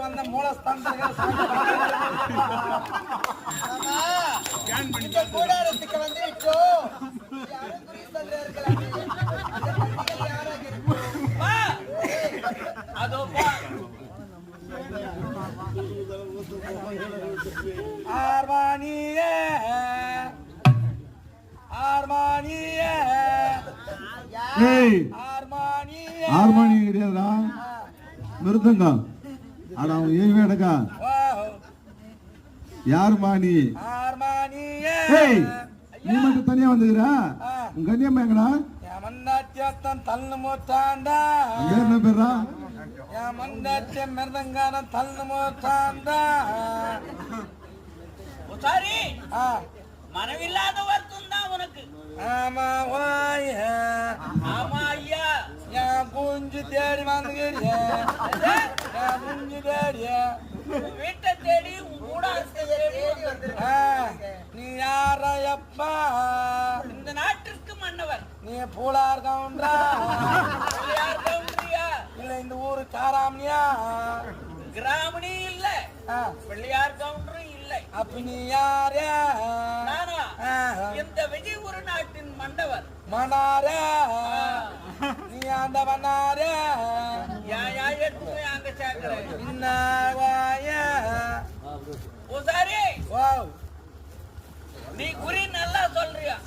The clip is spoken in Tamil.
வந்த மூலஸ்தானத்துக்கு கூடாரத்துக்கு வந்து ஆர்மானி கிடையாதுடா, மிருதங்கம். ஆனா அவன் ஏன் எடுக்கா யாருமா நீ? நீ மட்டும் தனியா வந்துக்கிறா? உங்க கண்ணியம்மா எங்கடா? என்ன பேரா? மிருதங்கான தள்ளு மோத்தாண்டா. மனவில்லாத வருத்தம் தான் உனக்கு. ஆமா வாய, ஆமா ஐயா, என் குஞ்சு தேடி வந்துக்கிறிய, குஞ்சு தேடிய வீட்டை தேடி கூட நீ யாரையப்பா? இந்த நாட்டிற்கு மன்னவர். நீ பூலார் கவுண்டா? இல்ல இந்த ஊரு காராமணியா? கிராமணி இல்ல, பிள்ளையார் கவுண்டரும் இல்லை. அப்ப நீ யாரு? நானா இந்த விஜய் ஒரு நாட்டின் மன்னவர். மன்னார நீ அந்த மன்னார எடுத்து அங்க சேர்க்கிறேன். ஓ நீ குறி நல்லா சொல்றியா?